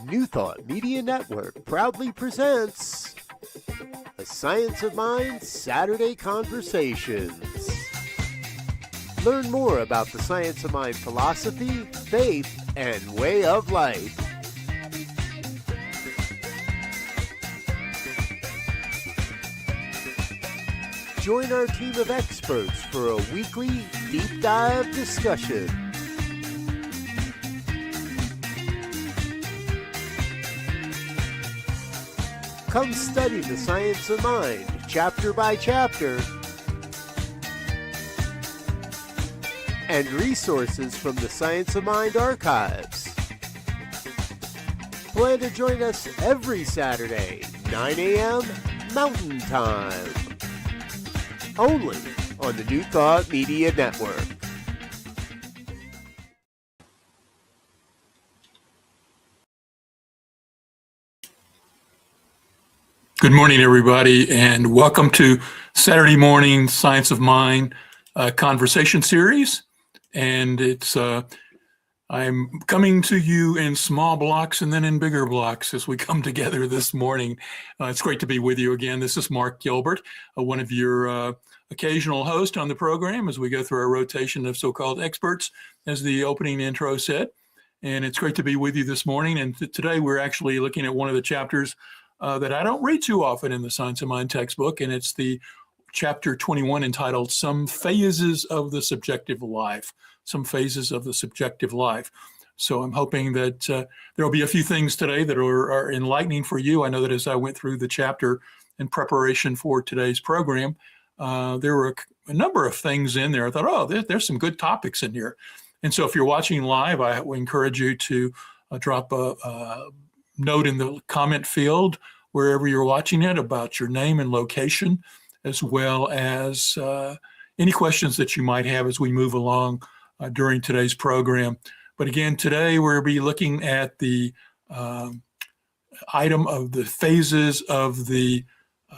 New Thought Media Network proudly presents the Science of Mind Saturday Conversations. Learn more about the Science of Mind philosophy, faith, and way of life. Join our team of experts for a weekly deep dive discussion. Come study the science of mind, chapter by chapter, and resources from the Science of Mind archives. Plan to join us every Saturday, 9 a.m. Mountain Time, only on the New Thought Media Network. Good morning, everybody, and welcome to Saturday morning Science of Mind conversation series. And I'm coming to you in small blocks and then in bigger blocks as we come together this morning. It's great to be with you again. This is Mark Gilbert, one of your occasional hosts on the program as we go through our rotation of so-called experts, as the opening intro said. And it's great to be with you this morning. And today we're actually looking at one of the chapters that I don't read too often in the Science of Mind textbook, and it's the chapter 21 entitled Some Phases of the Subjective Life. Some Phases of the Subjective Life. So I'm hoping that there will be a few things today that are enlightening for you. I know that as I went through the chapter in preparation for today's program, there were a number of things in there. I thought, oh, there's some good topics in here. And so if you're watching live, I would encourage you to drop a note in the comment field wherever you're watching it about your name and location, as well as any questions that you might have as we move along during today's program. But again, today we'll be looking at the item of the phases of the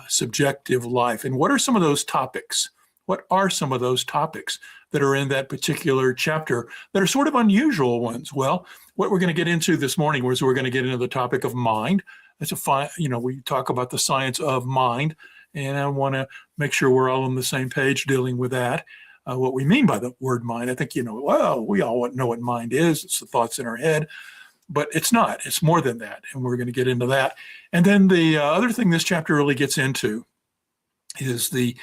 subjective life. And what are some of those topics? What are some of those topics that are in that particular chapter that are sort of unusual ones? Well, what we're going to get into this morning is we're going to get into the topic of mind. That's we talk about the science of mind, and I want to make sure we're all on the same page dealing with that. What we mean by the word mind, I think, we all know what mind is. It's the thoughts in our head, but it's not. It's more than that, and we're going to get into that. And then the other thing this chapter really gets into is the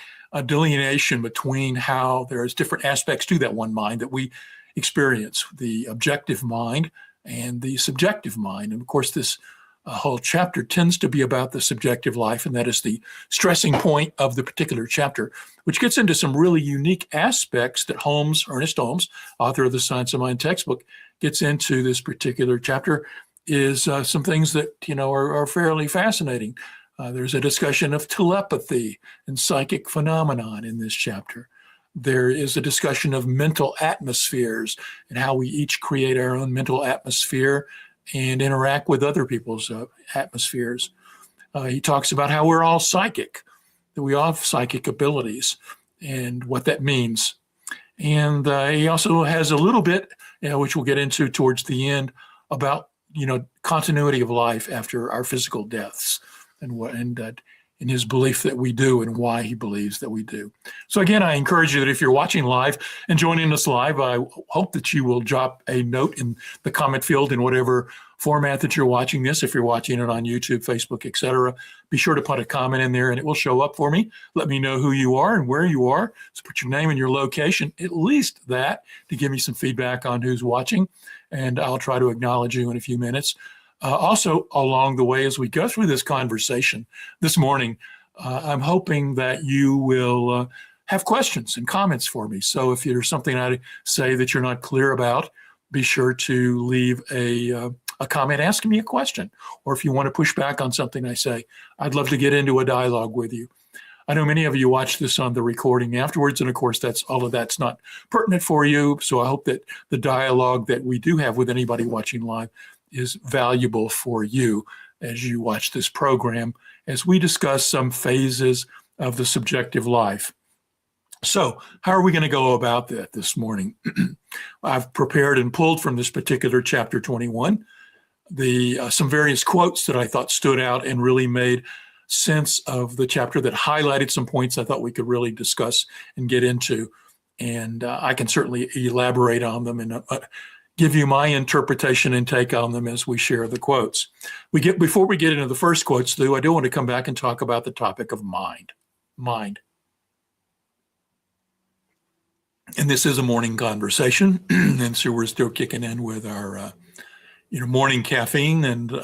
delineation between how there's different aspects to that one mind that we experience, the objective mind and the subjective mind. And of course, this whole chapter tends to be about the subjective life, and that is the stressing point of the particular chapter, which gets into some really unique aspects that Ernest Holmes, author of the Science of Mind textbook, gets into this particular chapter, is some things that, are fairly fascinating. There's a discussion of telepathy and psychic phenomenon in this chapter. There is a discussion of mental atmospheres and how we each create our own mental atmosphere and interact with other people's atmospheres. He talks about how we're all psychic, that we all have psychic abilities and what that means. And he also has a little bit, which we'll get into towards the end, about, continuity of life after our physical deaths and his belief that we do and why he believes that we do. So again, I encourage you that if you're watching live and joining us live, I hope that you will drop a note in the comment field in whatever format that you're watching this. If you're watching it on YouTube, Facebook, etc., be sure to put a comment in there and it will show up for me. Let me know who you are and where you are. So put your name and your location, at least that, to give me some feedback on who's watching, and I'll try to acknowledge you in a few minutes. Also, along the way, as we go through this conversation this morning, I'm hoping that you will have questions and comments for me. So if there's something I say that you're not clear about, be sure to leave a comment asking me a question. Or if you want to push back on something I say, I'd love to get into a dialogue with you. I know many of you watch this on the recording afterwards, and of course, all of that's not pertinent for you. So I hope that the dialogue that we do have with anybody watching live is valuable for you as you watch this program, as we discuss some phases of the subjective life. So how are we going to go about that this morning? I've prepared and pulled from this particular chapter 21 some various quotes that I thought stood out and really made sense of the chapter, that highlighted some points I thought we could really discuss and get into. And I can certainly elaborate on them and give you my interpretation and take on them as we share the quotes. Before we get into the first quotes, though, I do want to come back and talk about the topic of mind. Mind. And this is a morning conversation, and so we're still kicking in with our morning caffeine and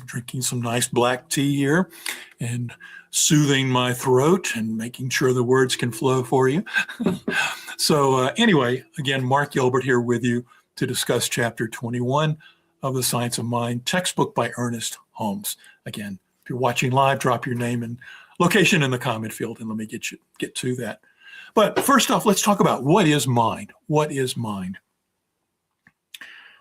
drinking some nice black tea here and soothing my throat and making sure the words can flow for you. So anyway, again, Mark Gilbert here with you to discuss chapter 21 of The Science of Mind, textbook by Ernest Holmes. Again, if you're watching live, drop your name and location in the comment field, and let me get to that. But first off, let's talk about what is mind. What is mind?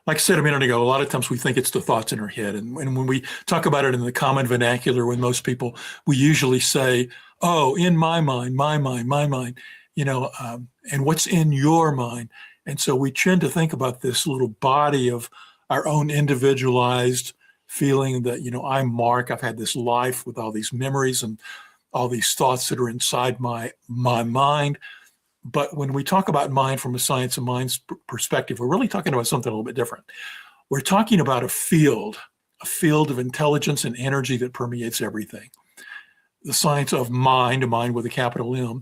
Like I said a minute ago, a lot of times we think it's the thoughts in our head. And when we talk about it in the common vernacular with most people, we usually say, oh, in my mind, my mind, and what's in your mind. And so we tend to think about this little body of our own individualized feeling that, I'm Mark. I've had this life with all these memories and all these thoughts that are inside my mind. But when we talk about mind from a science of mind's perspective, we're really talking about something a little bit different. We're talking about a field of intelligence and energy that permeates everything. The science of mind, a mind with a capital M.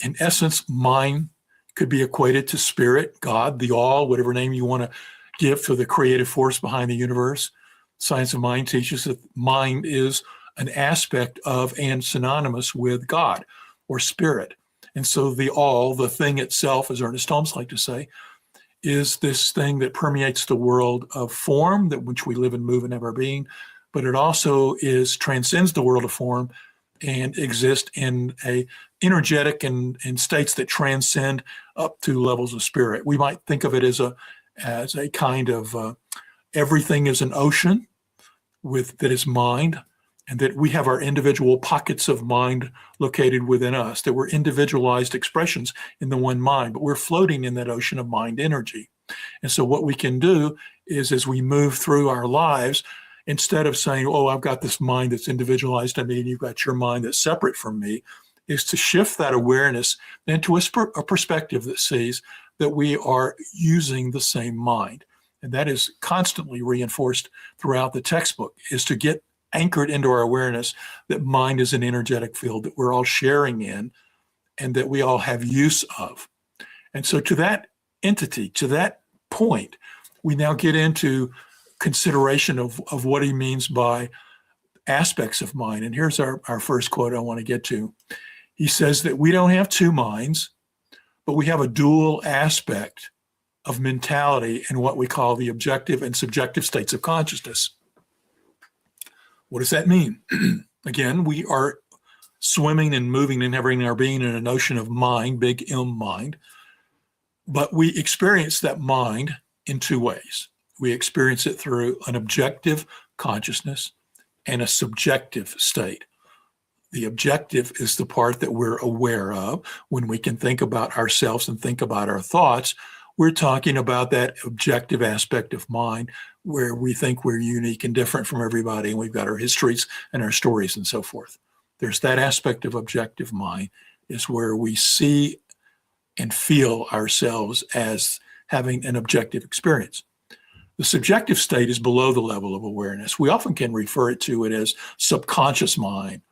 In essence, mind could be equated to spirit, God, the all, whatever name you want to give to the creative force behind the universe. Science of mind teaches that mind is an aspect of and synonymous with God or spirit. And so the all, the thing itself, as Ernest Holmes liked to say, is this thing that permeates the world of form, that which we live and move and have our being, but it also transcends the world of form and exists in a energetic and states that transcend up to levels of spirit. We might think of it as a kind of everything is an ocean that is mind, and that we have our individual pockets of mind located within us, that we're individualized expressions in the one mind, but we're floating in that ocean of mind energy. And so what we can do is, as we move through our lives, instead of saying, oh, I've got this mind that's individualized to me and you've got your mind that's separate from me, is to shift that awareness into a perspective that sees that we are using the same mind. And that is constantly reinforced throughout the textbook, is to get anchored into our awareness that mind is an energetic field that we're all sharing in and that we all have use of. And so to that entity, to that point, we now get into consideration of what he means by aspects of mind. And here's our first quote I want to get to. He says that we don't have two minds, but we have a dual aspect of mentality in what we call the objective and subjective states of consciousness. What does that mean? Again, we are swimming and moving and having our being in an ocean of mind, big M mind, but we experience that mind in two ways. We experience it through an objective consciousness and a subjective state. The objective is the part that we're aware of when we can think about ourselves and think about our thoughts. We're talking about that objective aspect of mind where we think we're unique and different from everybody, and we've got our histories and our stories and so forth. There's that aspect of objective mind, is where we see and feel ourselves as having an objective experience. The subjective state is below the level of awareness. We often can refer to it as subconscious mind.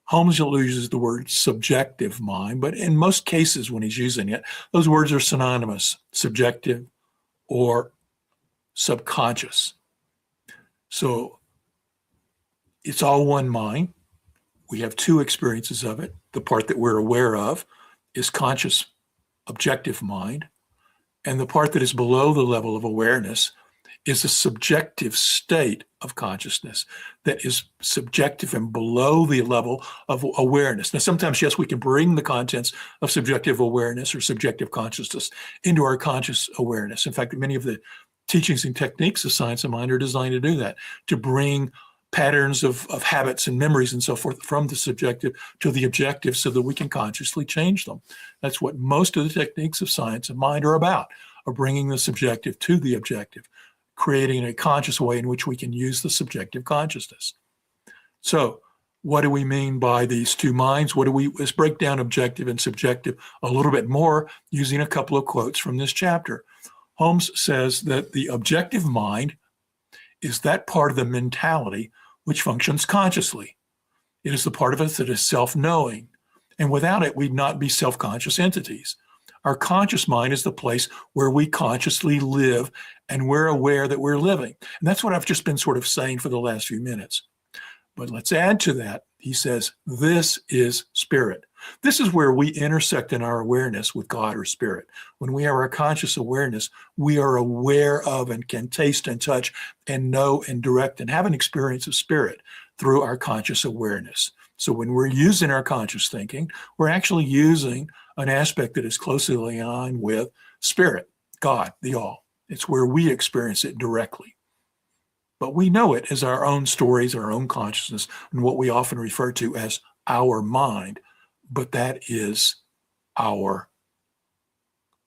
Holmes uses the word subjective mind, but in most cases when he's using it, those words are synonymous, subjective or subconscious. So it's all one mind. We have two experiences of it. The part that we're aware of is conscious, objective mind, and the part that is below the level of awareness is a subjective state of consciousness that is subjective and below the level of awareness. Now, sometimes, yes, we can bring the contents of subjective awareness or subjective consciousness into our conscious awareness. In fact, many of the teachings and techniques of science of mind are designed to do that, to bring patterns of habits and memories and so forth from the subjective to the objective so that we can consciously change them. That's what most of the techniques of science of mind are about, are bringing the subjective to the objective, creating a conscious way in which we can use the subjective consciousness. So what do we mean by these two minds? Let's break down objective and subjective a little bit more using a couple of quotes from this chapter. Holmes says that the objective mind is that part of the mentality which functions consciously. It is the part of us that is self-knowing, and without it, we'd not be self-conscious entities. Our conscious mind is the place where we consciously live and we're aware that we're living. And that's what I've just been sort of saying for the last few minutes. But let's add to that. He says, this is spirit. This is where we intersect in our awareness with God or spirit. When we have our conscious awareness, we are aware of and can taste and touch and know and direct and have an experience of spirit through our conscious awareness. So when we're using our conscious thinking, we're actually using an aspect that is closely aligned with spirit, God, the all. It's where we experience it directly. But we know it as our own stories, our own consciousness, and what we often refer to as our mind. But that is our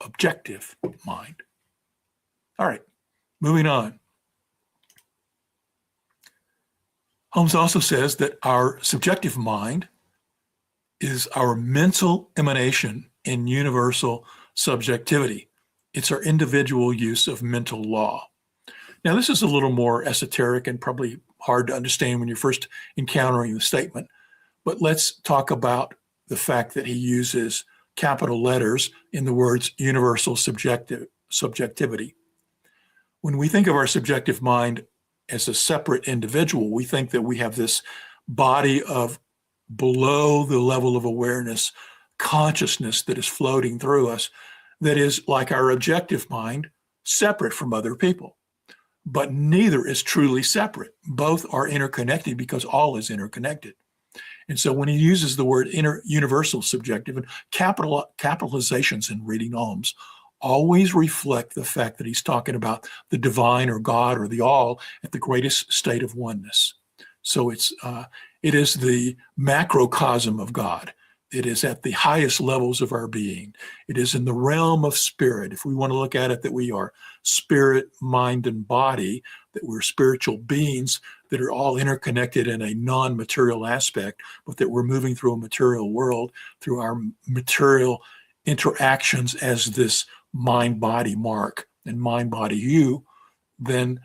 objective mind. All right, moving on. Holmes also says that our subjective mind is our mental emanation in universal subjectivity. It's our individual use of mental law. Now, this is a little more esoteric and probably hard to understand when you're first encountering the statement, but let's talk about the fact that he uses capital letters in the words universal subjectivity. When we think of our subjective mind as a separate individual, we think that we have this body of below the level of awareness consciousness that is floating through us that is like our objective mind, separate from other people. But neither is truly separate. Both are interconnected because all is interconnected. And so when he uses the word universal subjective, and capitalizations in reading Holmes always reflect the fact that he's talking about the divine or God or the all at the greatest state of oneness. So it is the macrocosm of God. It is at the highest levels of our being. It is in the realm of spirit. If we want to look at it, that we are spirit, mind, and body, that we're spiritual beings that are all interconnected in a non-material aspect, but that we're moving through a material world through our material interactions as this mind-body Mark and mind-body you, then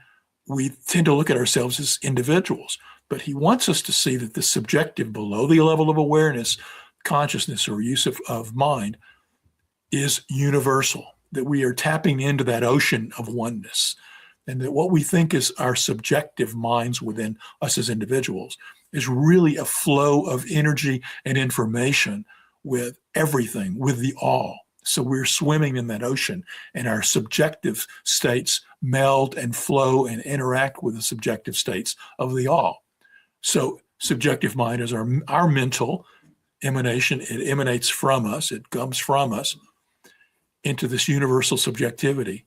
we tend to look at ourselves as individuals. But he wants us to see that the subjective, below the level of awareness, consciousness or use of mind is universal, that we are tapping into that ocean of oneness, and that what we think is our subjective minds within us as individuals is really a flow of energy and information with everything, with the all. So we're swimming in that ocean, and our subjective states meld and flow and interact with the subjective states of the all. So subjective mind is our mental emanation. It emanates from us. It comes from us into this universal subjectivity.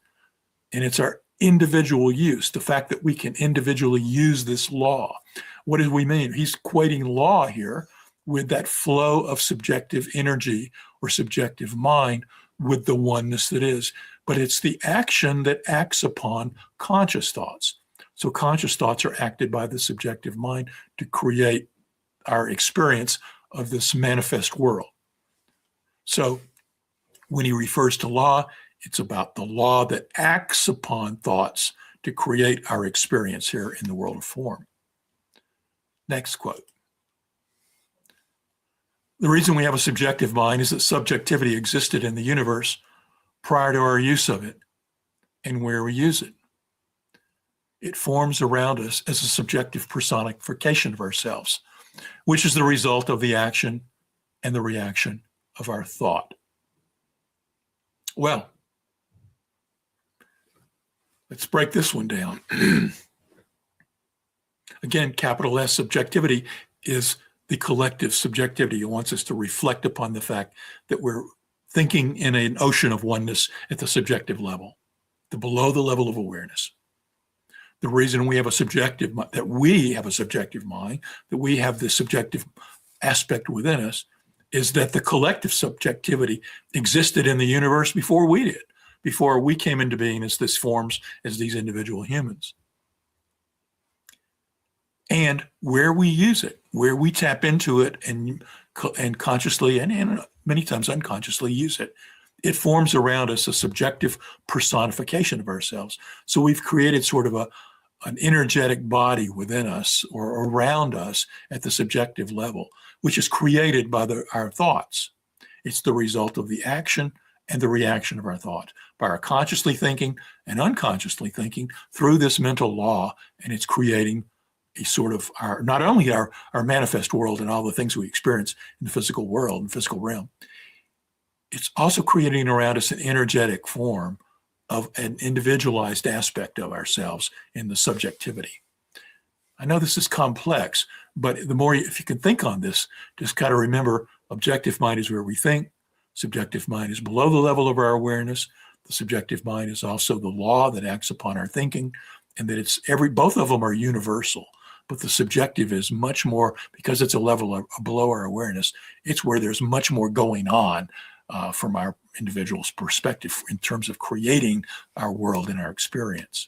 And it's our individual use, the fact that we can individually use this law. What do we mean? He's equating law here with that flow of subjective energy or subjective mind with the oneness that is. But it's the action that acts upon conscious thoughts. So conscious thoughts are acted by the subjective mind to create our experience of this manifest world. So when he refers to law, it's about the law that acts upon thoughts to create our experience here in the world of form. Next quote. The reason we have a subjective mind is that subjectivity existed in the universe prior to our use of it and where we use it. It forms around us as a subjective personification of ourselves, which is the result of the action and the reaction of our thought. Well, let's break this one down. Again, capital S subjectivity is the collective subjectivity. It wants us to reflect upon the fact that we're thinking in an ocean of oneness at the subjective level, below the level of awareness. The reason we have a subjective, that we have a subjective mind, that we have this subjective aspect within us, is that the collective subjectivity existed in the universe before we did, before we came into being as this forms as these individual humans. And where we use it, where we tap into it and consciously and many times unconsciously use it, it forms around us a subjective personification of ourselves. So we've created sort of an energetic body within us or around us at the subjective level, which is created by our thoughts. It's the result of the action and the reaction of our thought, by our consciously thinking and unconsciously thinking through this mental law, and it's creating a sort of not only our manifest world and all the things we experience in the physical world and physical realm, it's also creating around us an energetic form of an individualized aspect of ourselves in the subjectivity. I know this is complex, but the more, if you can think on this, just got to remember, objective mind is where we think. Subjective mind is below the level of our awareness. The subjective mind is also the law that acts upon our thinking, and that both of them are universal. But the subjective is much more, because it's a level below our awareness, it's where there's much more going on from our individual's perspective in terms of creating our world and our experience.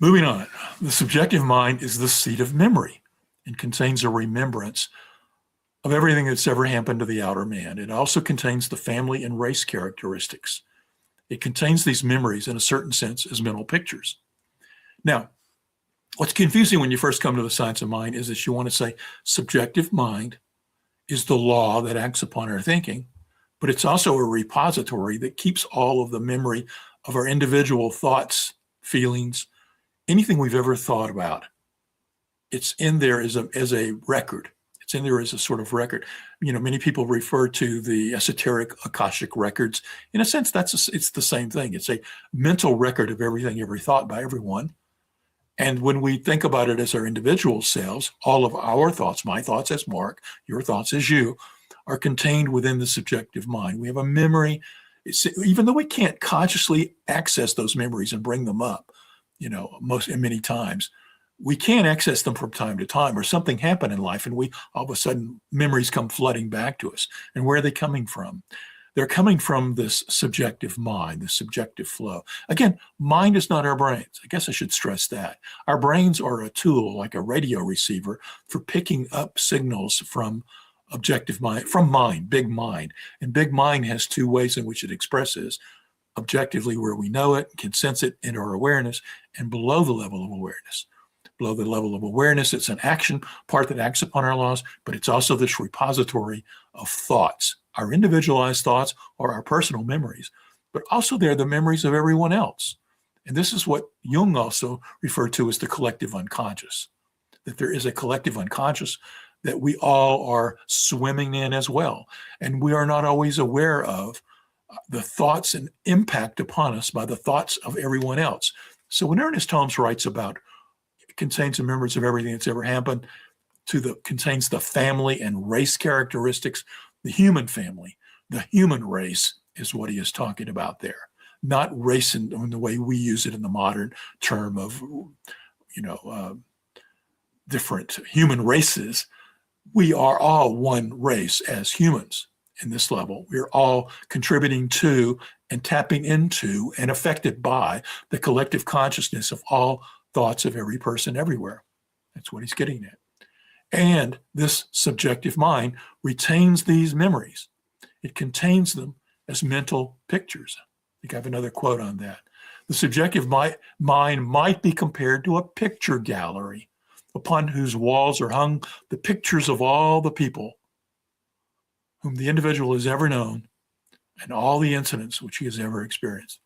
Moving on, the subjective mind is the seat of memory and contains a remembrance of everything that's ever happened to the outer man. It also contains the family and race characteristics. It contains these memories in a certain sense as mental pictures. Now, what's confusing when you first come to the science of mind is that you want to say subjective mind is the law that acts upon our thinking, but it's also a repository that keeps all of the memory of our individual thoughts, feelings, anything we've ever thought about. It's in there as a record. It's in there as a sort of record. You know, many people refer to the esoteric Akashic records. In a sense, it's the same thing. It's a mental record of everything ever thought by everyone. And when we think about it as our individual selves, all of our thoughts, my thoughts as Mark, your thoughts as you, are contained within the subjective mind. We have a memory, even though we can't consciously access those memories and bring them up, many times, we can access them from time to time, or something happened in life and all of a sudden memories come flooding back to us. And where are they coming from? They're coming from this subjective mind, this subjective flow. Again, mind is not our brains. I guess I should stress that. Our brains are a tool, like a radio receiver, for picking up signals from objective mind, from mind, big mind. And big mind has two ways in which it expresses: objectively, where we know it, can sense it in our awareness, and below the level of awareness. Below the level of awareness, it's an action part that acts upon our laws, but it's also this repository of thoughts, our individualized thoughts or our personal memories, but also they're the memories of everyone else. And this is what Jung also referred to as the collective unconscious, that there is a collective unconscious that we all are swimming in as well. And we are not always aware of the thoughts and impact upon us by the thoughts of everyone else. So when Ernest Holmes writes about contains the memories of everything that's ever happened, contains the family and race characteristics, the human family, the human race is what he is talking about there. Not race in the way we use it in the modern term of, different human races. We are all one race as humans in this level. We're all contributing to and tapping into and affected by the collective consciousness of all thoughts of every person everywhere. That's what he's getting at. And this subjective mind retains these memories. It contains them as mental pictures. I think I have another quote on that. The subjective mind might be compared to a picture gallery upon whose walls are hung the pictures of all the people whom the individual has ever known and all the incidents which he has ever experienced.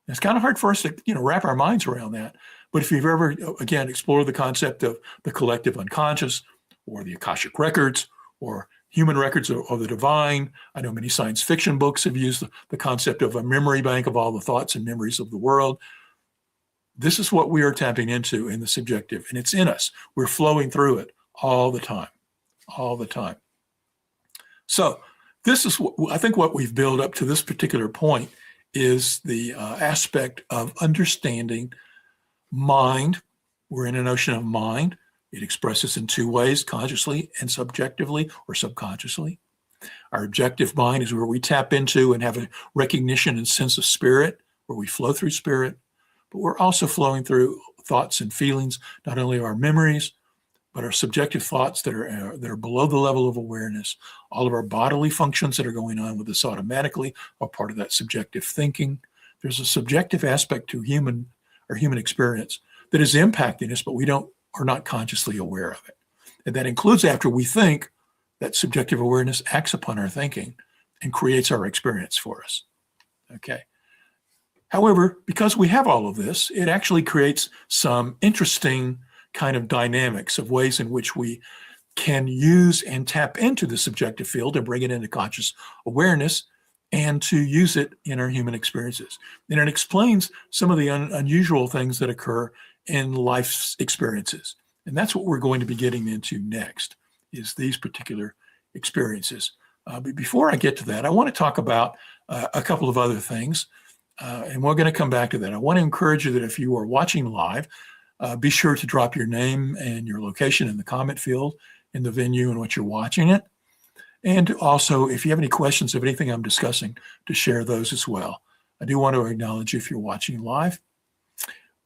And it's kind of hard for us to, wrap our minds around that. But if you've ever, again, explored the concept of the collective unconscious or the Akashic records or human records of the divine, I know many science fiction books have used the concept of a memory bank of all the thoughts and memories of the world. This is what we are tapping into in the subjective, and it's in us. We're flowing through it all the time, all the time. So this is I think what we've built up to this particular point is the aspect of understanding mind. We're in a notion of mind. It expresses in two ways, consciously and subjectively or subconsciously. Our objective mind is where we tap into and have a recognition and sense of spirit, where we flow through spirit, but we're also flowing through thoughts and feelings, not only our memories, but our subjective thoughts that are below the level of awareness. All of our bodily functions that are going on with us automatically are part of that subjective thinking. There's a subjective aspect to human experience that is impacting us, but are not consciously aware of it. And that includes after we think, that subjective awareness acts upon our thinking and creates our experience for us. Okay. However, because we have all of this, it actually creates some interesting kind of dynamics of ways in which we can use and tap into the subjective field and bring it into conscious awareness and to use it in our human experiences. And it explains some of the unusual things that occur in life's experiences. And that's what we're going to be getting into next, is these particular experiences. But before I get to that, I want to talk about a couple of other things, and we're going to come back to that. I want to encourage you that if you are watching live, be sure to drop your name and your location in the comment field in the venue in which you're watching it. And also, if you have any questions of anything I'm discussing, to share those as well. I do want to acknowledge you if you're watching live.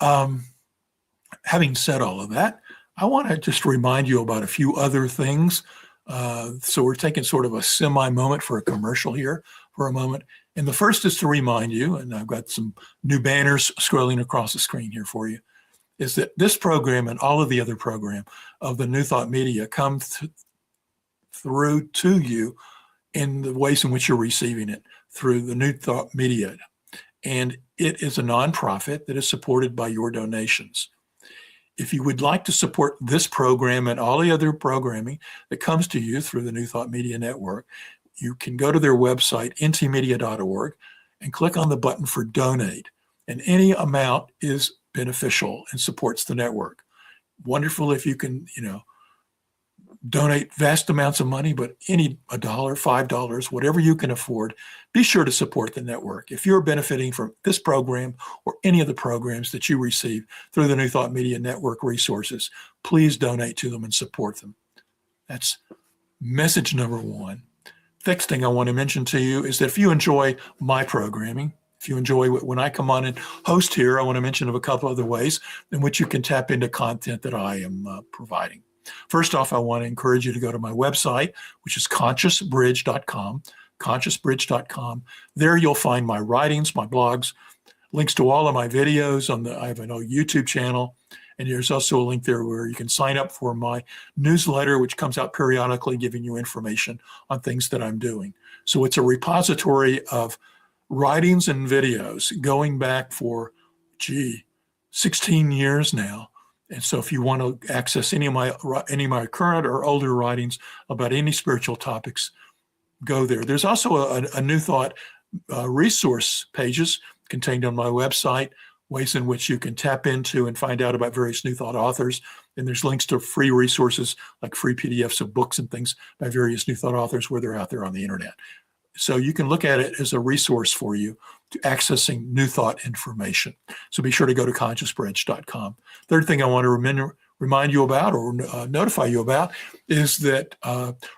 Having said all of that, I want to just remind you about a few other things. So we're taking sort of a semi-moment for a commercial here for a moment. And the first is to remind you, and I've got some new banners scrolling across the screen here for you, is that this program and all of the other program of the New Thought Media come through to you in the ways in which you're receiving it through the New Thought Media. And it is a nonprofit that is supported by your donations. If you would like to support this program and all the other programming that comes to you through the New Thought Media Network, you can go to their website, ntmedia.org, and click on the button for donate. And any amount is beneficial and supports the network. Wonderful if you can, donate vast amounts of money, but $1, $5, whatever you can afford, be sure to support the network. If you're benefiting from this program or any of the programs that you receive through the New Thought Media Network resources, please donate to them and support them. That's message number one. Next thing I want to mention to you is that if you enjoy my programming, if you enjoy when I come on and host here, I want to mention of a couple other ways in which you can tap into content that I am providing. First off, I want to encourage you to go to my website, which is consciousbridge.com, consciousbridge.com. There you'll find my writings, my blogs, links to all of my videos. I have an YouTube channel, and there's also a link there where you can sign up for my newsletter, which comes out periodically giving you information on things that I'm doing. So it's a repository of writings and videos going back for, 16 years now. And so if you want to access any of my current or older writings about any spiritual topics, go there. There's also a New Thought resource pages contained on my website, ways in which you can tap into and find out about various New Thought authors. And there's links to free resources like free PDFs of books and things by various New Thought authors where they're out there on the internet. So you can look at it as a resource for you to accessing New Thought information. So be sure to go to consciousbridge.com. Third thing I want to remind you about or notify you about is that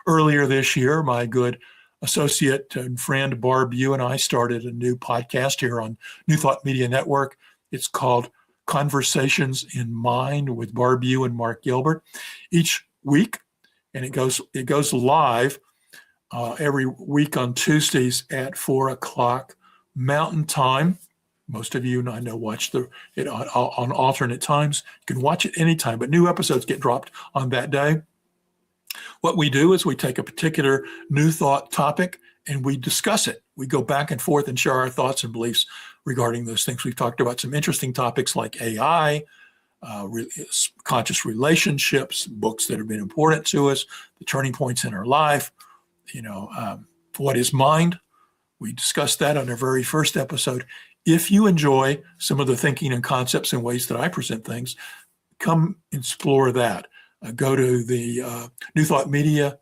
earlier this year, my good associate and friend Barb Yu and I started a new podcast here on New Thought Media Network. It's called Conversations in Mind with Barb Yu and Mark Gilbert each week. And it goes live every week on Tuesdays at 4:00 Mountain Time. Most of you, I know, watch it on alternate times. You can watch it anytime, but new episodes get dropped on that day. What we do is we take a particular New Thought topic and we discuss it. We go back and forth and share our thoughts and beliefs regarding those things. We've talked about some interesting topics like AI, conscious relationships, books that have been important to us, the turning points in our life. What is mind? We discussed that on our very first episode. If you enjoy some of the thinking and concepts and ways that I present things, come explore that. Go to the New Thought Media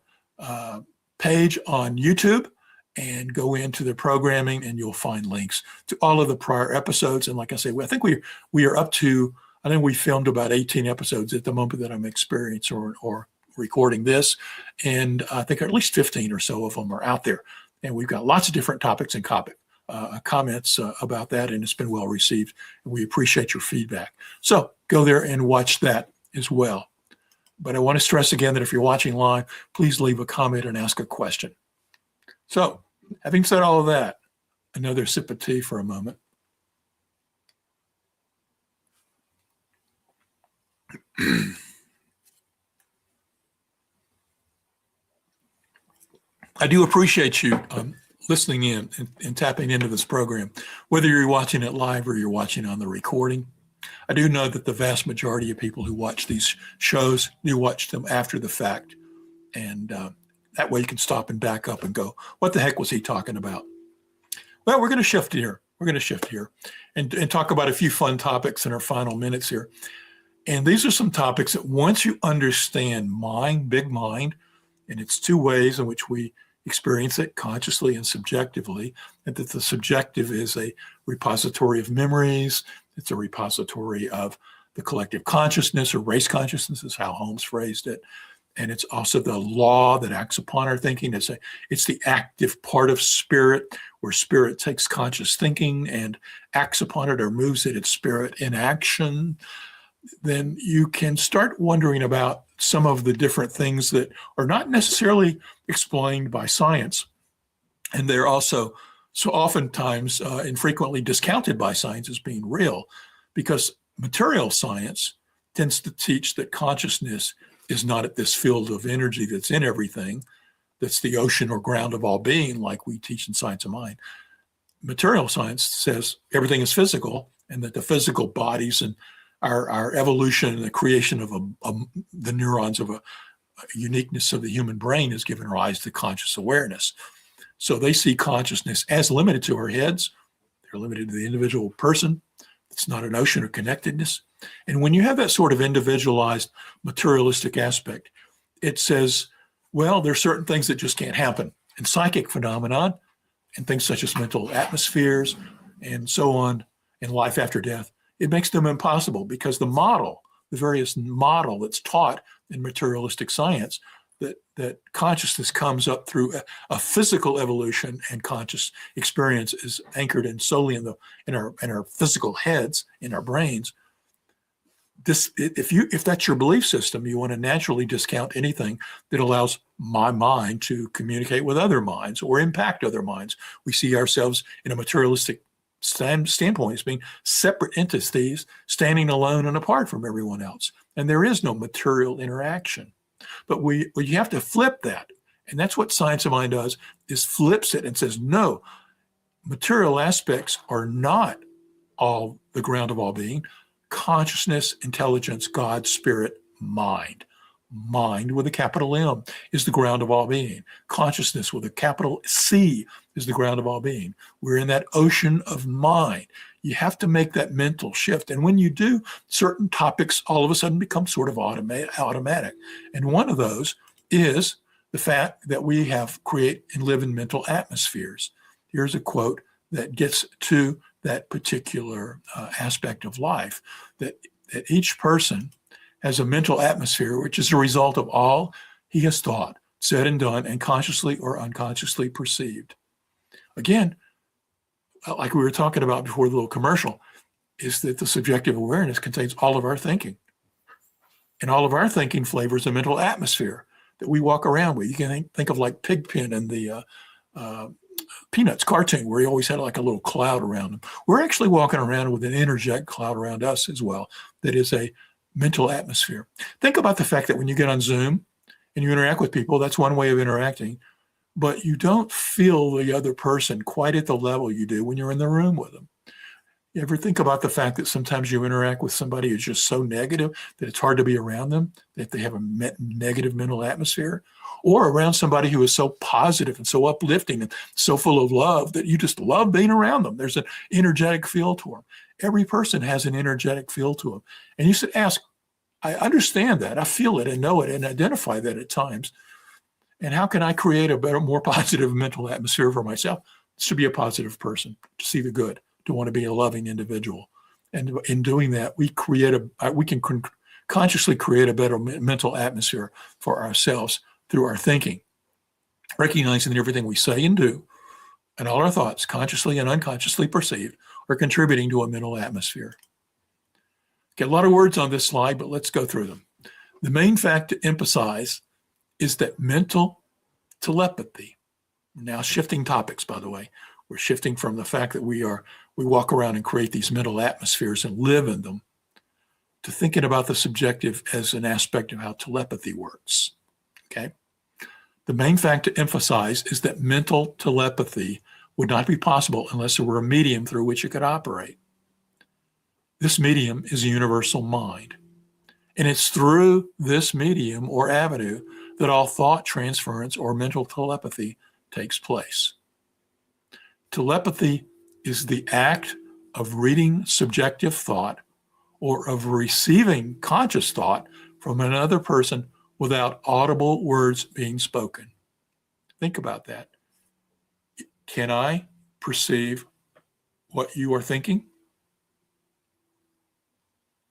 page on YouTube and go into the programming, and you'll find links to all of the prior episodes. And like I say, I think we are up to, I think we filmed about 18 episodes at the moment that I'm experiencing or recording this, and I think at least 15 or so of them are out there. And we've got lots of different topics and comments about that, and it's been well received. And we appreciate your feedback. So go there and watch that as well. But I want to stress again that if you're watching live, please leave a comment and ask a question. So having said all of that, another sip of tea for a moment. I do appreciate you listening in and tapping into this program, whether you're watching it live or you're watching on the recording. I do know that the vast majority of people who watch these shows do watch them after the fact. And that way you can stop and back up and go, what the heck was he talking about? Well, we're going to shift here. We're going to shift here and talk about a few fun topics in our final minutes here. And these are some topics that once you understand mind, big mind, and it's two ways in which we experience it, consciously and subjectively, and that the subjective is a repository of memories. It's a repository of the collective consciousness, or race consciousness is how Holmes phrased it. And it's also the law that acts upon our thinking. It's the active part of spirit, where spirit takes conscious thinking and acts upon it or moves it, its spirit in action. Then you can start wondering about some of the different things that are not necessarily explained by science. And they're also so oftentimes and frequently discounted by science as being real, because material science tends to teach that consciousness is not at this field of energy that's in everything, that's the ocean or ground of all being, like we teach in Science of Mind. Material science says everything is physical, and that the physical bodies and our evolution and the creation of the neurons of a uniqueness of the human brain has given rise to conscious awareness. So they see consciousness as limited to our heads. They're limited to the individual person. It's not an ocean of connectedness. And when you have that sort of individualized materialistic aspect, it says, well, there's certain things that just can't happen. And psychic phenomenon and things such as mental atmospheres and so on, and life after death, it makes them impossible, because the various model that's taught in materialistic science, that consciousness comes up through a physical evolution, and conscious experience is anchored in solely in our physical heads, in our brains. If that's your belief system, you want to naturally discount anything that allows my mind to communicate with other minds or impact other minds. We see ourselves in a materialistic standpoint as being separate entities standing alone and apart from everyone else. And there is no material interaction. But you have to flip that. And that's what Science of Mind does, is flips it and says, no, material aspects are not all the ground of all being. Consciousness, intelligence, God, spirit, mind. Mind with a capital M is the ground of all being. Consciousness with a capital C is the ground of all being. We're in that ocean of mind. You have to make that mental shift. And when you do, certain topics all of a sudden become sort of automatic. And one of those is the fact that we create and live in mental atmospheres. Here's a quote that gets to that particular aspect of life, that each person has a mental atmosphere, which is a result of all he has thought, said and done, and consciously or unconsciously perceived. Again, like we were talking about before the little commercial, is that the subjective awareness contains all of our thinking. And all of our thinking flavors a mental atmosphere that we walk around with. You can think of like Pigpen and the Peanuts cartoon, where he always had like a little cloud around him. We're actually walking around with an energetic cloud around us as well. That is a mental atmosphere. Think about the fact that when you get on Zoom and you interact with people, that's one way of interacting, but you don't feel the other person quite at the level you do when you're in the room with them. You ever think about the fact that sometimes you interact with somebody who's just so negative that it's hard to be around them, that they have a negative mental atmosphere? Or around somebody who is so positive and so uplifting and so full of love that you just love being around them. There's an energetic feel to them. Every person has an energetic feel to them. And you should ask, I understand that. I feel it and know it and identify that at times. And how can I create a better, more positive mental atmosphere for myself? To be a positive person, to see the good, to want to be a loving individual. And in doing that, we can consciously create a better mental atmosphere for ourselves through our thinking, recognizing that everything we say and do and all our thoughts, consciously and unconsciously perceived, are contributing to a mental atmosphere. Okay, a lot of words on this slide, but let's go through them. The main fact to emphasize is that mental telepathy, now shifting topics, by the way, we're shifting from the fact that we walk around and create these mental atmospheres and live in them, to thinking about the subjective as an aspect of how telepathy works. Okay? The main fact to emphasize is that mental telepathy would not be possible unless there were a medium through which it could operate. This medium is a universal mind. And it's through this medium or avenue that all thought transference or mental telepathy takes place. Telepathy is the act of reading subjective thought or of receiving conscious thought from another person without audible words being spoken. Think about that. Can I perceive what you are thinking?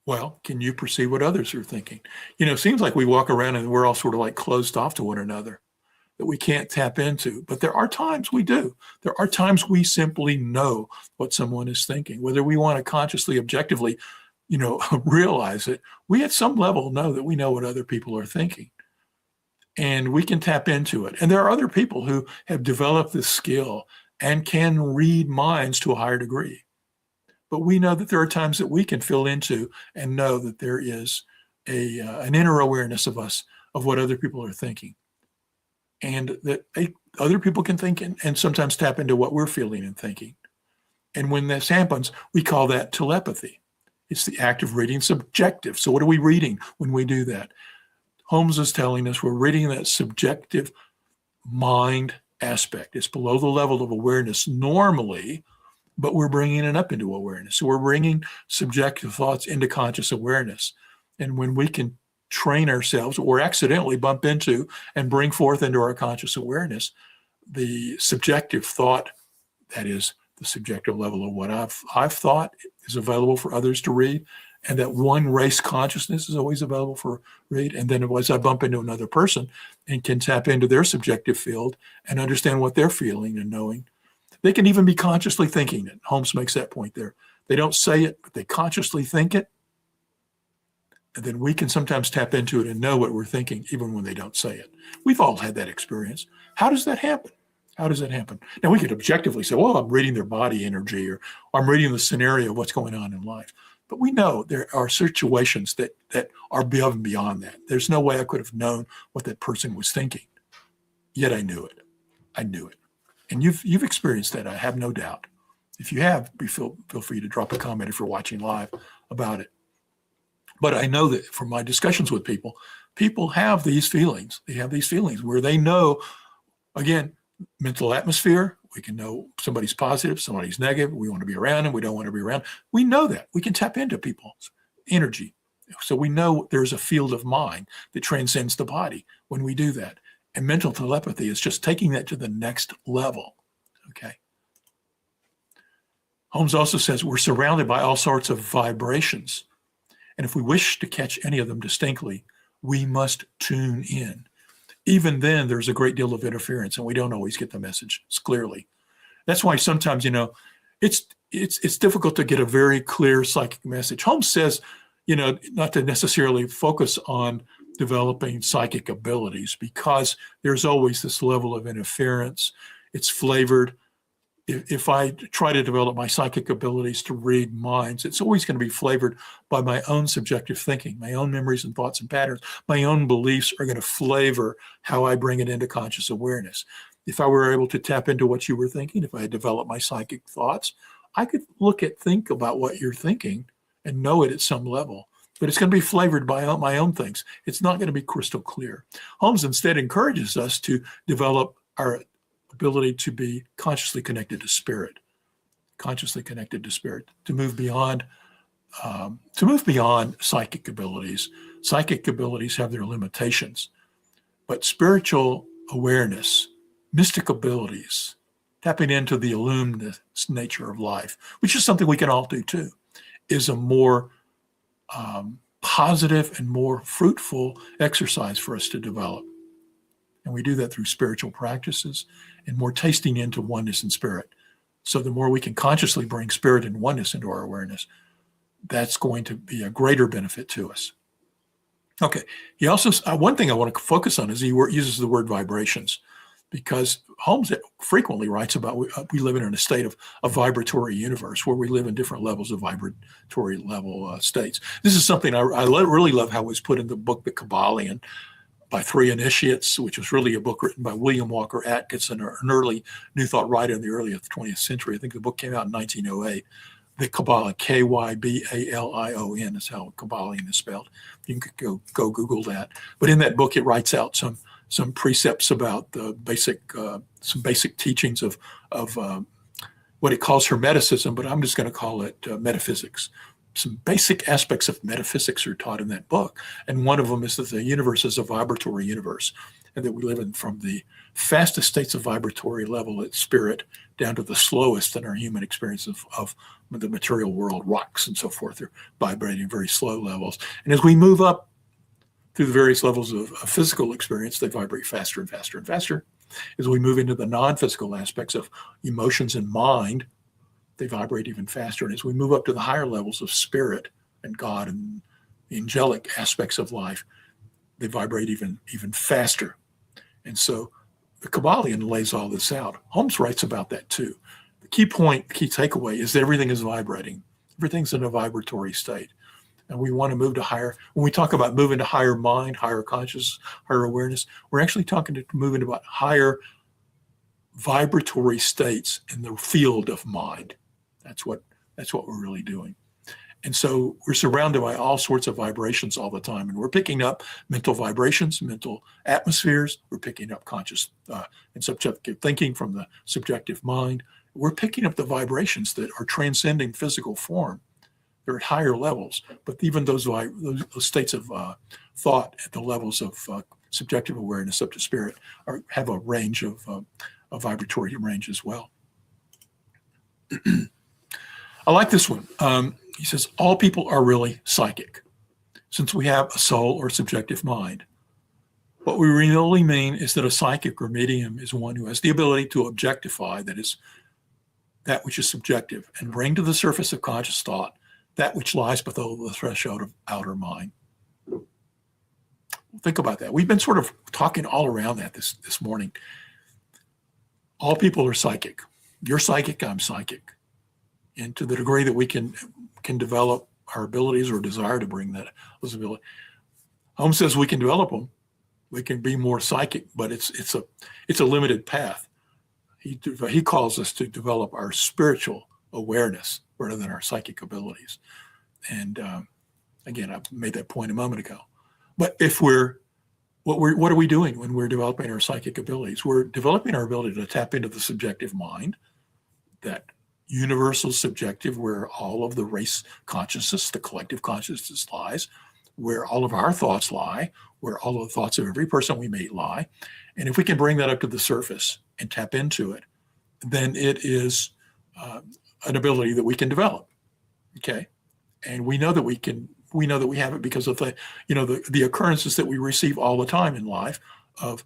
Well, can you perceive what others are thinking? It seems like we walk around and we're all sort of like closed off to one another, that we can't tap into. But there are times we do. There are times we simply know what someone is thinking, whether we want to consciously, objectively, realize it. We at some level know that we know what other people are thinking, and we can tap into it. And there are other people who have developed this skill and can read minds to a higher degree. But we know that there are times that we can fill into and know that there is an inner awareness of us, of what other people are thinking. And that other people can think and sometimes tap into what we're feeling and thinking. And when this happens, we call that telepathy. It's the act of reading subjective. So what are we reading when we do that? Holmes is telling us we're reading that subjective mind aspect. It's below the level of awareness normally, but we're bringing it up into awareness. So we're bringing subjective thoughts into conscious awareness. And when we can train ourselves or accidentally bump into and bring forth into our conscious awareness the subjective thought, that is the subjective level of what I've thought is available for others to read, and that one race consciousness is always available for read. And then as I bump into another person and can tap into their subjective field and understand what they're feeling and knowing, they can even be consciously thinking it. Holmes makes that point there. They don't say it, but they consciously think it. And then we can sometimes tap into it and know what we're thinking, even when they don't say it. We've all had that experience. How does that happen? How does that happen? Now, we could objectively say, well, I'm reading their body energy, or I'm reading the scenario of what's going on in life. But we know there are situations that are above and beyond that. There's no way I could have known what that person was thinking. Yet I knew it. I knew it. And you've experienced that, I have no doubt. If you have, feel free to drop a comment if you're watching live about it. But I know that from my discussions with people have these feelings. They have these feelings where they know, again, mental atmosphere. We can know somebody's positive, somebody's negative. We want to be around them. We don't want to be around. We know that. We can tap into people's energy. So we know there's a field of mind that transcends the body when we do that. And mental telepathy is just taking that to the next level. Okay. Holmes also says we're surrounded by all sorts of vibrations. And if we wish to catch any of them distinctly, we must tune in. Even then, there's a great deal of interference, and we don't always get the message clearly. That's why sometimes, it's difficult to get a very clear psychic message. Holmes says, not to necessarily focus on developing psychic abilities, because there's always this level of interference. It's flavored. If I try to develop my psychic abilities to read minds, it's always going to be flavored by my own subjective thinking, my own memories and thoughts and patterns. My own beliefs are going to flavor how I bring it into conscious awareness. If I were able to tap into what you were thinking, if I had developed my psychic thoughts, I could think about what you're thinking and know it at some level. But it's going to be flavored by my own things. It's not going to be crystal clear. Holmes instead encourages us to develop our ability to be consciously connected to spirit, to move beyond psychic abilities. Psychic abilities have their limitations, but spiritual awareness, mystic abilities, tapping into the illumined nature of life, which is something we can all do too, is a more positive and more fruitful exercise for us to develop. And we do that through spiritual practices and more tasting into oneness and spirit. So the more we can consciously bring spirit and oneness into our awareness, that's going to be a greater benefit to us. Okay. He also, one thing I want to focus on is he uses the word vibrations, because Holmes frequently writes about we live in a state of a vibratory universe where we live in different levels of vibratory level states. This is something I really love how it was put in the book, The Kabbalion, by Three Initiates, which was really a book written by William Walker Atkinson, an early New Thought writer in the early 20th century. I think the book came out in 1908. The Kabbalah, Kybalion is how Kabbalion is spelled. You can go Google that. But in that book, it writes out some precepts about the some basic teachings of what it calls Hermeticism, but I'm just going to call it metaphysics. Some basic aspects of metaphysics are taught in that book. And one of them is that the universe is a vibratory universe, and that we live in from the fastest states of vibratory level at spirit down to the slowest in our human experience of the material world, rocks and so forth. They're vibrating very slow levels. And as we move up through the various levels of physical experience, they vibrate faster and faster and faster. As we move into the non-physical aspects of emotions and mind, they vibrate even faster. And as we move up to the higher levels of spirit and God and the angelic aspects of life, they vibrate even faster. And so the Kabbalion lays all this out. Holmes writes about that too. The key takeaway is that everything is vibrating. Everything's in a vibratory state. And we want to move to higher. When we talk about moving to higher mind, higher consciousness, higher awareness, we're actually talking to moving about higher vibratory states in the field of mind. That's what we're really doing. And so we're surrounded by all sorts of vibrations all the time. And we're picking up mental vibrations, mental atmospheres. We're picking up conscious and subjective thinking from the subjective mind. We're picking up the vibrations that are transcending physical form. They're at higher levels. But even those states of thought at the levels of subjective awareness up to spirit have a range of a vibratory range as well. I like this one. He says, all people are really psychic, since we have a soul or subjective mind. What we really mean is that a psychic or medium is one who has the ability to objectify, that is, that which is subjective, and bring to the surface of conscious thought that which lies below the threshold of outer mind. Think about that. We've been sort of talking all around that this morning. All people are psychic. You're psychic, I'm psychic. And to the degree that we can develop our abilities or desire to bring those abilities, Holmes says we can develop them. We can be more psychic, but it's a limited path. He calls us to develop our spiritual awareness rather than our psychic abilities. And again, I made that point a moment ago. But what are we doing when we're developing our psychic abilities? We're developing our ability to tap into the subjective mind, that universal subjective where all of the race consciousness, the collective consciousness lies, where all of our thoughts lie, where all of the thoughts of every person we meet lie. And if we can bring that up to the surface and tap into it, then it is an ability that we can develop. Okay. And we know that we have it because of the occurrences that we receive all the time in life of,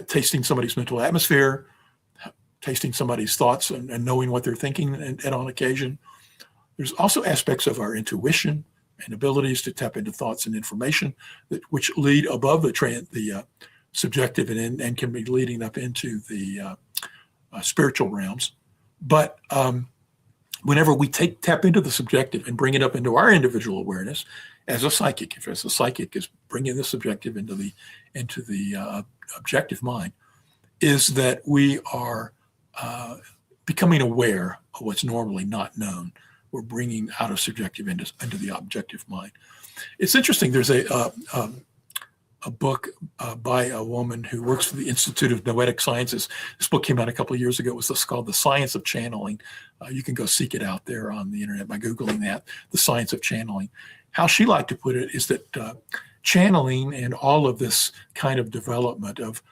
tasting somebody's mental atmosphere, tasting somebody's thoughts and knowing what they're thinking and on occasion. There's also aspects of our intuition and abilities to tap into thoughts and information which lead above the subjective and can be leading up into the spiritual realms. But whenever we tap into the subjective and bring it up into our individual awareness, as a psychic is bringing the subjective into the objective mind, is that we are becoming aware of what's normally not known. We're bringing out of subjective into the objective mind. It's interesting. There's a book by a woman who works for the Institute of Noetic Sciences. This book came out a couple of years ago. It was called The Science of Channeling. You can go seek it out there on the internet by Googling that, The Science of Channeling. How she liked to put it is that channeling and all of this kind of development of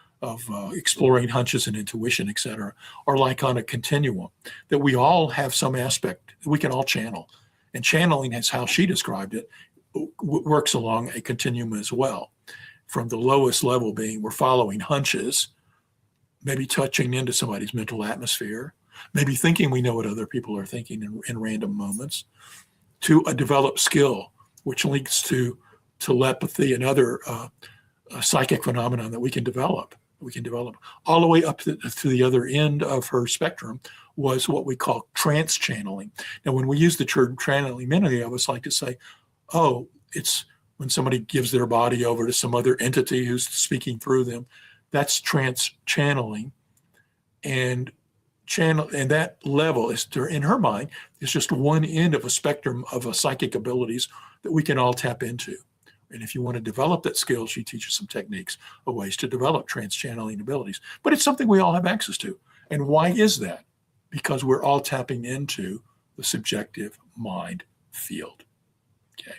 exploring hunches and intuition, et cetera, are like on a continuum, that we all have some aspect, we can all channel. And channeling is how she described it, works along a continuum as well. From the lowest level being we're following hunches, maybe touching into somebody's mental atmosphere, maybe thinking we know what other people are thinking in random moments, to a developed skill, which links to telepathy and other psychic phenomenon that we can develop. All the way up to the other end of her spectrum was what we call trance channeling. Now, when we use the term channeling, many of us like to say, oh, it's when somebody gives their body over to some other entity who's speaking through them. That's trance channeling. And that level is, in her mind, is just one end of a spectrum of psychic abilities that we can all tap into. And if you want to develop that skill, she teaches some techniques of ways to develop trance channeling abilities. But it's something we all have access to. And why is that? Because we're all tapping into the subjective mind field. Okay.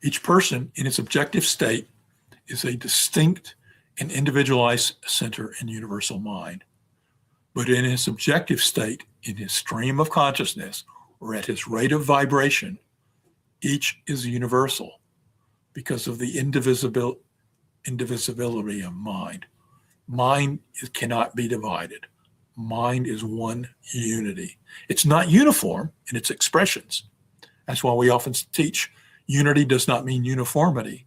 Each person in its objective state is a distinct and individualized center in universal mind. But in his subjective state, in his stream of consciousness, or at his rate of vibration, each is universal because of the indivisibility of mind. Mind cannot be divided. Mind is one unity. It's not uniform in its expressions. That's why we often teach unity does not mean uniformity,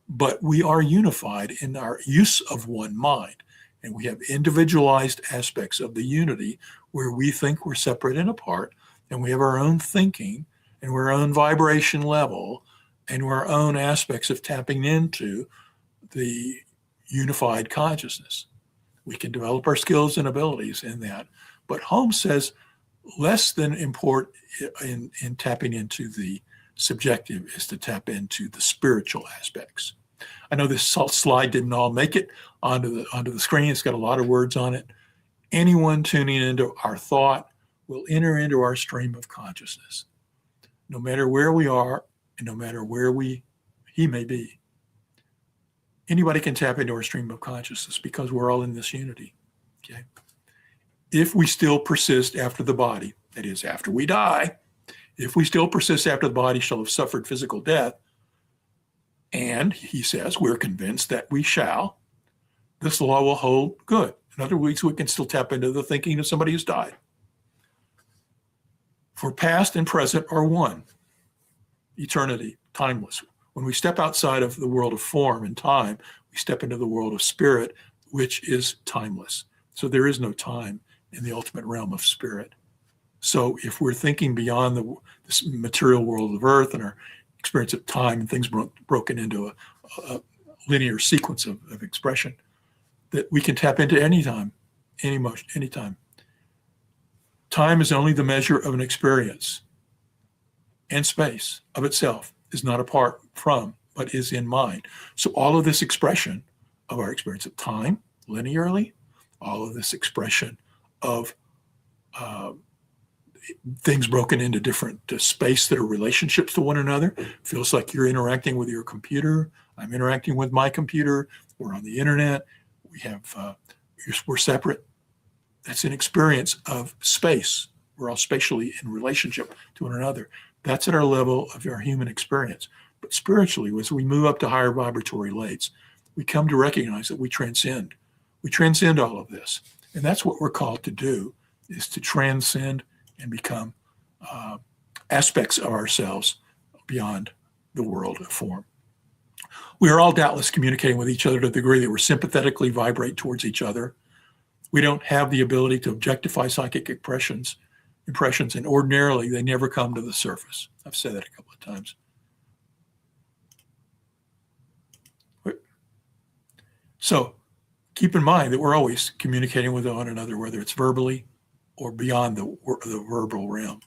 but we are unified in our use of one mind. And we have individualized aspects of the unity where we think we're separate and apart, and we have our own thinking and our own vibration level and our own aspects of tapping into the unified consciousness. We can develop our skills and abilities in that. But Holmes says less than important in tapping into the subjective is to tap into the spiritual aspects. I know this slide didn't all make it onto the screen. It's got a lot of words on it. Anyone tuning into our thought will enter into our stream of consciousness, no matter where we are and no matter where he may be. Anybody can tap into our stream of consciousness because we're all in this unity. Okay. If we still persist after the body, that is, after we die, if we still persist after the body shall have suffered physical death, and he says we're convinced that we shall, this law will hold good. In other words, we can still tap into the thinking of somebody who's died. For past and present are one. Eternity, timeless. When we step outside of the world of form and time, we step into the world of spirit, which is timeless. So there is no time in the ultimate realm of spirit. So if we're thinking beyond this material world of earth and our experience of time and things broken into a linear sequence of expression, that we can tap into any time, any emotion, anytime. Time is only the measure of an experience, and space of itself is not apart from, but is in mind. So all of this expression of our experience of time linearly, all of this expression of things broken into different space that are relationships to one another, feels like you're interacting with your computer, I'm interacting with my computer, we're on the internet, we're separate. That's an experience of space. We're all spatially in relationship to one another. That's at our level of our human experience. But spiritually, as we move up to higher vibratory rates, we come to recognize that we transcend. We transcend all of this. And that's what we're called to do, is to transcend and become aspects of ourselves beyond the world of form. We are all doubtless communicating with each other to the degree that we're sympathetically vibrate towards each other. We don't have the ability to objectify psychic impressions, and ordinarily they never come to the surface. I've said that a couple of times. So keep in mind that we're always communicating with one another, whether it's verbally or beyond the verbal realm.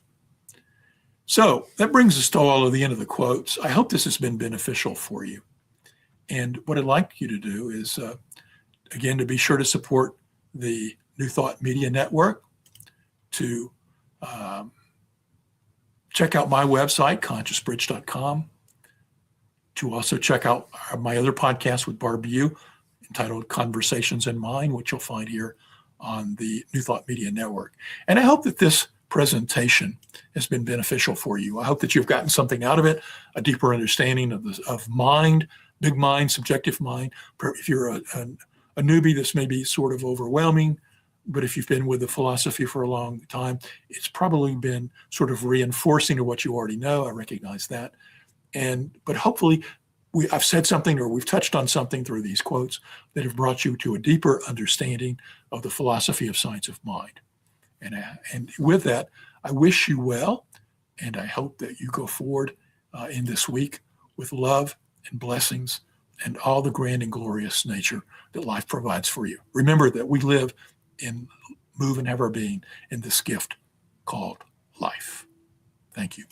So that brings us to all of the end of the quotes. I hope this has been beneficial for you. And what I'd like you to do is, again, to be sure to support the New Thought Media Network, to check out my website, consciousbridge.com, to also check out my other podcast with Barb Yu entitled Conversations in Mind, which you'll find here on the New Thought Media Network. And I hope that this presentation has been beneficial for you. I hope that you've gotten something out of it, a deeper understanding of mind, big mind, subjective mind. If you're a newbie, this may be sort of overwhelming, but if you've been with the philosophy for a long time, it's probably been sort of reinforcing of what you already know. I recognize that. But hopefully I've said something, or we've touched on something through these quotes that have brought you to a deeper understanding of the philosophy of science of mind. And with that, I wish you well, and I hope that you go forward in this week with love and blessings and all the grand and glorious nature that life provides for you. Remember that we live and move and have our being in this gift called life. Thank you.